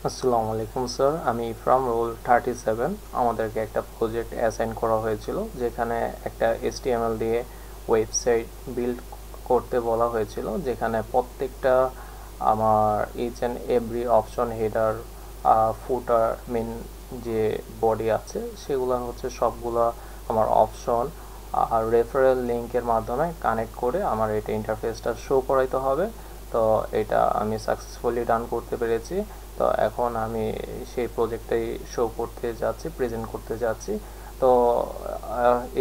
আসসালামু আলাইকুম স্যার, আমি ফ্রম রোল 37। আমাদেরকে একটা প্রজেক্ট অ্যাসাইন করা হয়েছিল যেখানে একটা HTML দিয়ে ওয়েবসাইট বিল্ড করতে বলা হয়েছিল, যেখানে প্রত্যেকটা আমার each and every option, header, footer, main যে বডি আছে সেগুলো হচ্ছে সবগুলো আমার অপশন আর রেফারেল লিঙ্কের মাধ্যমে কানেক্ট করে আমার এটা ইন্টারফেসটা শো করাইতে হবে। তো এটা আমি সাকসেসফুলি ডান করতে পেরেছি। তো এখন আমি সেই প্রজেক্টটাই শো করতে যাচ্ছি, প্রেজেন্ট করতে যাচ্ছি। তো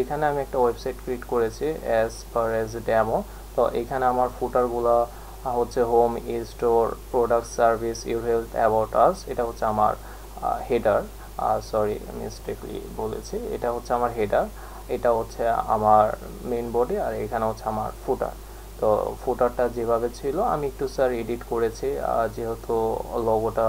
এখানে আমি একটা ওয়েবসাইট ক্রিয়েট করেছি অ্যাজ পার অ্যাজ ডেমো। তো এখানে আমার ফুটারগুলো হচ্ছে home, store, product, service, your health, about us. এটা হচ্ছে আমার হেডার, সরি মিস্টেকলি বলেছি, এটা হচ্ছে আমার হেডার, এটা হচ্ছে আমার মেইন বডি, আর এখানে হচ্ছে আমার ফুটার। তো ফুটারটা যেভাবে ছিল আমি একটু স্যার এডিট করেছি, যেহেতু লোগোটা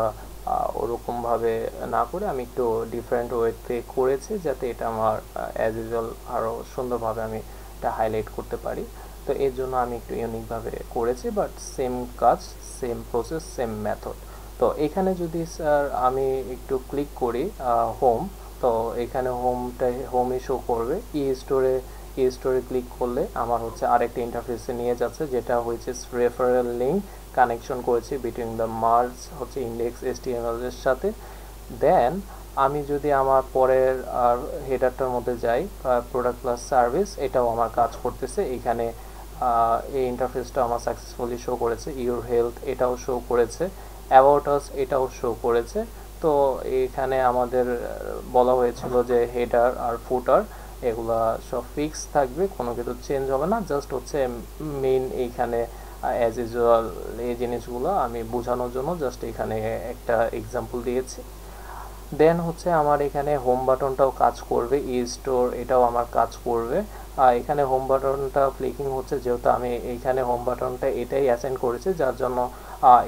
ওরকমভাবে না করে আমি একটু ডিফারেন্ট ওয়েতে করেছি যাতে এটা আমার অ্যাজ ইউজুয়াল আরও সুন্দরভাবে আমি এটা হাইলাইট করতে পারি। তো এর জন্য আমি একটু ইউনিকভাবে করেছি, বাট সেম কাজ, সেম প্রসেস, সেম মেথড। তো এখানে যদি স্যার আমি একটু ক্লিক করি হোম, তো এখানে হোমে শো করবে। ই স্টোরে ক্লিক করলে আমার হচ্ছে আরেকটা ইন্টারফেসে নিয়ে যাচ্ছে, যেটা হচ্ছে রেফারেল লিঙ্ক কানেকশন করেছি বিটুইন দ্য মার্জ হচ্ছে ইন্ডেক্স HTML এর সাথে। দেন আমি যদি আমার পরের আর হেডারটার মধ্যে যাই, প্রোডাক্ট প্লাস সার্ভিস, এটাও আমার কাজ করতেছে এখানে। এই ইন্টারফেসটা আমার সাকসেসফুলি শো করেছে। ইউর হেলথ এটাও শো করেছে, অ্যাবাউট আস এটাও শো করেছে। তো এখানে আমাদের বলা হয়েছিল যে হেডার আর ফুটার এগুলা সব ফিক্স থাকবে, কোনো কিছু চেঞ্জ হবে না, জাস্ট হচ্ছে মেইন এইখানে অ্যাজ ইউজুয়াল এই জিনিসগুলো আমি বোঝানোর জন্য জাস্ট এখানে একটা এক্সাম্পল দিয়েছি। দেন হচ্ছে আমার এখানে হোম বাটনটাও কাজ করবে, ই স্টোর এটাও আমার কাজ করবে। এখানে হোম বাটনটা ক্লিকিং হচ্ছে যেহেতু আমি এইখানে হোম বাটনটা এটাই অ্যাসাইন করেছি, যার জন্য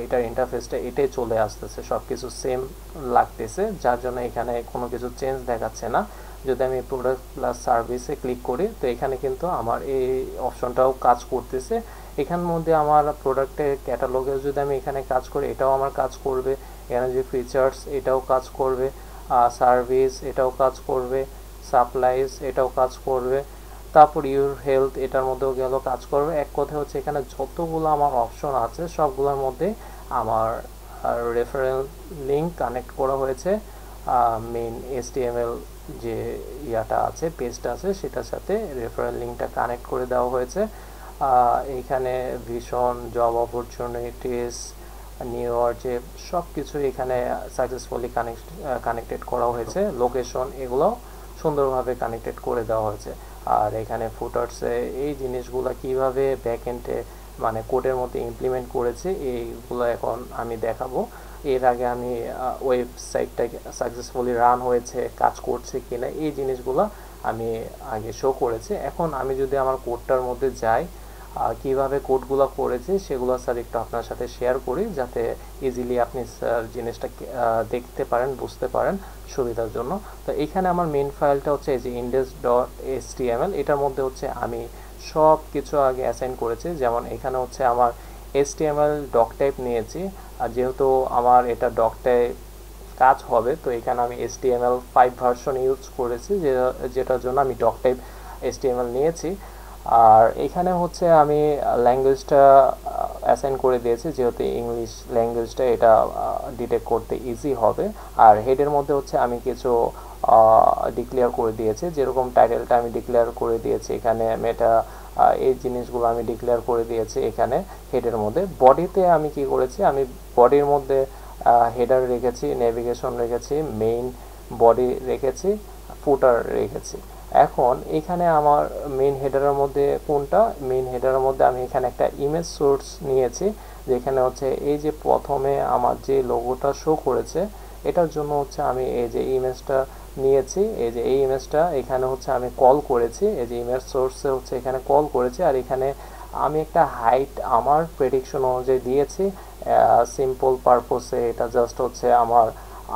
এটার ইন্টারফেসটা এটাই চলে আসতেছে, সব কিছু সেম লাগতেছে, যার জন্য এখানে কোনো কিছু চেঞ্জ দেখাচ্ছে না। যদি আমি প্রোডাক্ট প্লাস সার্ভিসে ক্লিক করি তো এখানে কিন্তু আমার এই অপশনটাও কাজ করতেছে। এখানের মধ্যে আমার প্রোডাক্টের ক্যাটালগে যদি আমি এখানে কাজ করি এটাও আমার কাজ করবে, এখানে যে ফিচার্স এটাও কাজ করবে, সার্ভিস এটাও কাজ করবে, সাপ্লাইজ এটাও কাজ করবে, তারপর ইউর হেলথ এটার মধ্যেও গেল কাজ করবে। এক কথা হচ্ছে এখানে যতগুলো আমার অপশন আছে সবগুলোর মধ্যে আমার রেফারেল লিঙ্ক কানেক্ট করা হয়েছে মেইন HTML যে ইয়াটা আছে, পেজটা আছে, সেটার সাথে রেফারেল লিঙ্কটা কানেক্ট করে দেওয়া হয়েছে। এইখানে vision, job opportunities, new York, যে সব কিছু এখানে সাকসেসফুলি কানেক্টেড করা হয়েছে। লোকেশন এগুলো সুন্দরভাবে কানেক্টেড করে দেওয়া হয়েছে। আর এখানে ফুটার্সে এই জিনিসগুলো কিভাবে ব্যাকএন্ডে মানে কোডের মধ্যে ইমপ্লিমেন্ট করেছে এইগুলো এখন আমি দেখাবো। এর আগে আমি ওয়েবসাইটটা সাকসেসফুলি রান হয়েছে, কাজ করছে কিনা এই জিনিসগুলো আমি আগে শো করেছি। এখন আমি যদি আমার কোডটার মধ্যে যাই, কিভাবে কোডগুলো করেছি সেগুলো স্যার একটু আপনার সাথে শেয়ার করি, যাতে ইজিলি আপনি স্যার জিনিসটা দেখতে পারেন, বুঝতে পারেন সুবিধার জন্য। তো এখানে আমার মেইন ফাইলটা হচ্ছে এই যে index.html, এটার মধ্যে হচ্ছে আমি সব কিছু আগে অ্যাসাইন করেছি। যেমন এখানে হচ্ছে আমার HTML ডক টাইপ নিয়েছি, আর যেহেতু আমার এটা ডক টাইপ কাজ হবে তো এখানে আমি HTML5 ভার্সন ইউজ করেছি, যেটার জন্য আমি ডক টাইপ HTML নিয়েছি। আর এখানে হচ্ছে আমি ল্যাঙ্গুয়েজটা অ্যাসাইন করে দিয়েছি, যেহেতু ইংলিশ ল্যাঙ্গুয়েজটা এটা ডিটেক্ট করতে ইজি হবে। আর হেডের মধ্যে হচ্ছে আমি কিছু ডিক্লেয়ার করে দিয়েছি, যেরকম টাইটেলটা আমি ডিক্লেয়ার করে দিয়েছি এখানে, মেটা এই জিনিসগুলো আমি ডিক্লেয়ার করে দিয়েছি এখানে হেডের মধ্যে। বডিতে আমি কি করেছি, আমি বডির মধ্যে হেডার রেখেছি, নেভিগেশন রেখেছি, মেইন বডি রেখেছি, ফুটার রেখেছি। এখন এখানে আমার মেইন হেডারের মধ্যে কোনটা, মেইন হেডারের মধ্যে আমি এখানে একটা ইমেজ সোর্স নিয়েছি, যেখানে হচ্ছে এই যে প্রথমে আমার যে লোগোটা শো করেছে এটার জন্য হচ্ছে আমি এই যে ইমেজটা নিয়েছি। এই যে এই ইমেজটা এখানে হচ্ছে আমি কল করেছি, এই যে ইমেজ সোর্সে হচ্ছে এখানে কল করেছি। আর এখানে আমি একটা হাইট আমার প্রেডিকশন অনুযায়ী দিয়েছি, সিম্পল পারপোসে, এটা জাস্ট হচ্ছে আমার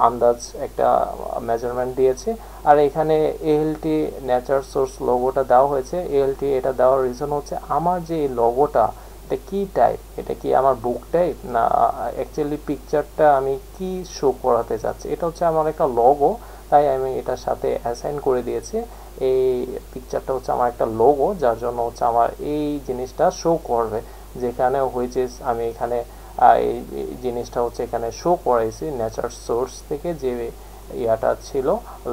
আন্দাজ একটা মেজারমেন্ট দিয়েছি। আর এখানে ALT নেচার সোর্স লোগোটা দেওয়া হয়েছে। ALT এটা দেওয়ার রিজন হচ্ছে আমার যে এই লোগোটা এটা কি টাইপ, এটা কি আমার বুক টাইপ না অ্যাকচুয়ালি পিকচারটা আমি কি শো করাতে চাচ্ছি। এটা হচ্ছে আমার একটা লোগো, তাই আমি এটার সাথে অ্যাসাইন করে দিয়েছি। এই পিকচারটা হচ্ছে আমার একটা লোগো, যার জন্য হচ্ছে আমার এই জিনিসটা শো করবে, যেখানে হয়েছে আমি এখানে এই জিনিসটা হচ্ছে এখানে শো করাইছি নেচার সোর্স থেকে যে ইয়াটা ছিল,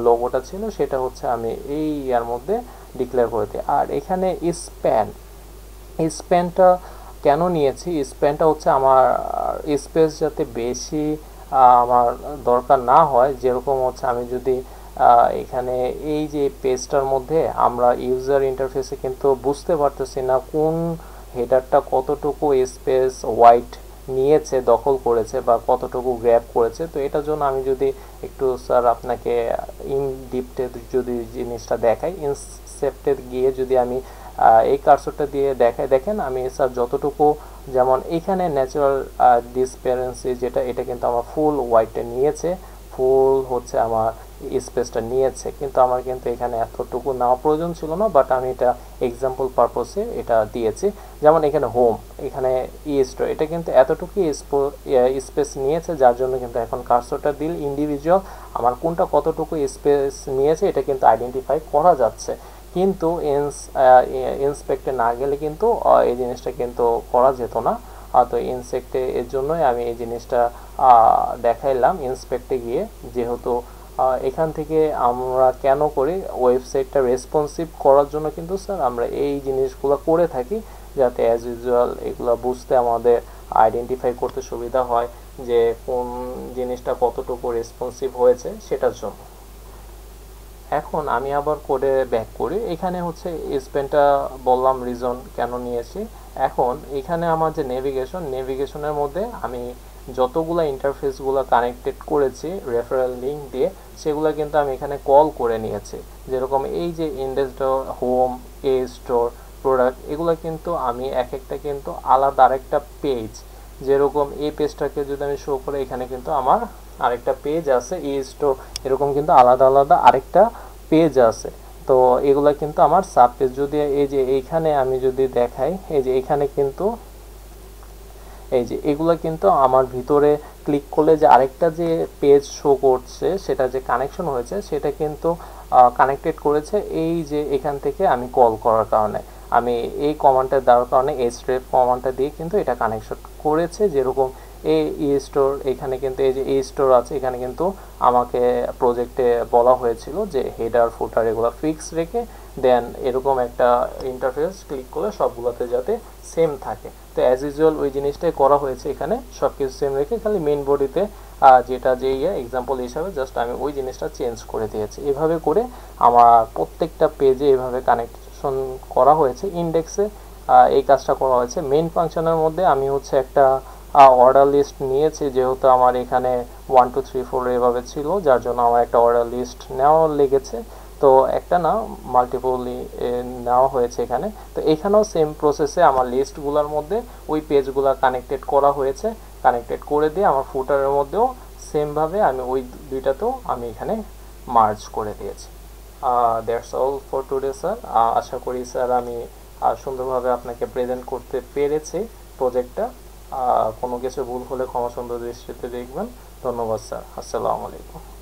লোগোটা ছিল, সেটা হচ্ছে আমি এই ইয়ার মধ্যে ডিক্লেয়ার করে দিই। আর এখানে স্প্যানটা কেন নিয়েছি, স্প্যানটা হচ্ছে আমার স্পেস যাতে বেশি আমার দরকার না হয়। যেরকম হচ্ছে আমি যদি এখানে এই যে পেজটার মধ্যে আমরা ইউজার ইন্টারফেসে কিন্তু বুঝতে পারতেছি না কোন হেডারটা কতটুকু স্পেস ওয়াইড নিয়েছে, দখল করেছে বা কতটুকু গ্র্যাব করেছে। তো এটার জন্য আমি যদি একটু স্যার আপনাকে ইন ডিপথে যদি জিনিসটা দেখাই, ইনসেপ্টে গিয়ে যদি আমি এই কার্সরটা দিয়ে দেখাই, দেখেন আমি স্যার যতটুকু, যেমন এখানে ন্যাচারাল ডিসপেরেন্সি যেটা, এটা কিন্তু আমার ফুল হোয়াইটে নিয়েছে, ফুল হচ্ছে আমার স্পেসটা নিয়েছে, কিন্তু আমার কিন্তু এখানে এতটুকু নেওয়া প্রয়োজন ছিল না, বাট আমি এটা এক্সাম্পল পারপসে এটা দিয়েছি। যেমন এখানে হোম, এখানে স্টোর, এটা কিন্তু এতটুকু স্পেস নিয়েছে, যার জন্য কিন্তু এখন কার্সরটা দিল ইন্ডিভিজুয়াল আমার কোনটা কতটুকু স্পেস নিয়েছে এটা কিন্তু আইডেন্টিফাই করা যাচ্ছে। কিন্তু ইন্সপেক্টে না গেলে কিন্তু এই জিনিসটা কিন্তু করা যেত না। তো ইনসেক্টে এর জন্যই আমি এই জিনিসটা দেখাইলাম ইন্সপেক্টে গিয়ে। যেহেতু এখান থেকে আমরা কেন করি, ওয়েবসাইটটা রেসপন্সিভ করার জন্য কিন্তু স্যার আমরা এই জিনিসগুলো করে থাকি, যাতে অ্যাজ ইউজুয়াল এগুলো বুঝতে আমাদের আইডেন্টিফাই করতে সুবিধা হয় যে কোন জিনিসটা কতটুকু রেসপন্সিভ হয়েছে সেটার জন্য। এখন আমি আবার কোডে ব্যাক করি। এখানে হচ্ছে স্পেনটা বললাম রিজন কেন নিয়েছি। এখন এখানে আমার যে নেভিগেশনের মধ্যে আমি যতগুলো ইন্টারফেসগুলো কানেক্টেড করেছি রেফারেল লিঙ্ক দিয়ে, সেগুলো কিন্তু আমি এখানে কল করে নিয়েছি। যেরকম এই যে ইন্ডেক্স ডট হোম, এ স্টোর, প্রোডাক্ট, এগুলো কিন্তু আমি এক একটা কিন্তু আলাদা আরেকটা পেজ, যেরকম এই পেজটাকে যদি আমি শো করি, এখানে কিন্তু আমার আরেকটা পেজ আছে ই স্টোর, এরকম কিন্তু আলাদা আলাদা আরেকটা পেজ আছে। তো এগুলা কিন্তু আমার সাব পেজ। যদি এই যে এইখানে আমি যদি দেখাই, এই যে এখানে কিন্তু এই যে এগুলা কিন্তু আমার ভিতরে ক্লিক করলে যে আরেকটা যে পেজ শো করছে, সেটা যে কানেকশন হয়েছে সেটা কিন্তু কানেক্টেড করেছে এই যে এখান থেকে আমি কল করার কারণে, আমি এই কমান্ডটা দেওয়ার কারণে href কমান্ডটা দিয়ে কিন্তু এটা কানেকশন করেছে। যেরকম এই স্টোর, এখানে কিন্তু এই যে এই স্টোর আছে, এখানে কিন্তু আমাকে প্রজেক্টে বলা হয়েছিল যে হেডার ফুটার এগুলো ফিক্স রেখে দেন এরকম একটা ইন্টারফেস ক্লিক করলে সবগুলোতে যাতে সেম থাকে। তো অ্যাজ ইউজুয়াল ওই জিনিসটাই করা হয়েছে, এখানে সব কিছু সেম রেখে খালি মেইন বডিতে যেটা যে এক্সাম্পল হিসাবে জাস্ট আমি ওই জিনিসটা চেঞ্জ করে দিয়েছি। এভাবে করে আমার প্রত্যেকটা পেজে এভাবে কানেকশন করা হয়েছে। ইন্ডেক্সে এই কাজটা করা হয়েছে। মেইন ফাংশনের মধ্যে আমি হচ্ছে একটা অর্ডার লিস্ট নিয়েছি, যেহেতু আমার এখানে 1 2 3 4 এভাবে ছিল, যার জন্য আমার একটা অর্ডার লিস্ট নেওয়া লেগেছে। তো একটা না মাল্টিপলি নেওয়া হয়েছে এখানে। তো এখানেও সেম প্রসেসে আমার লিস্টগুলোর মধ্যে ওই পেজগুলো কানেক্টেড করা হয়েছে, কানেক্টেড করে দিয়ে আমার ফুটারের মধ্যেও সেমভাবে আমি ওই দুইটাতেও আমি এখানে মার্জ করে দিয়েছি। That's all for today sir. আশা করি স্যার আমি সুন্দরভাবে আপনাকে প্রেজেন্ট করতে পেরেছি প্রজেক্টটা। কোনো কিছু ভুল হলে ক্ষমা সুন্দর দৃষ্টিতে দেখবেন। ধন্যবাদ স্যার। আসসালামু আলাইকুম।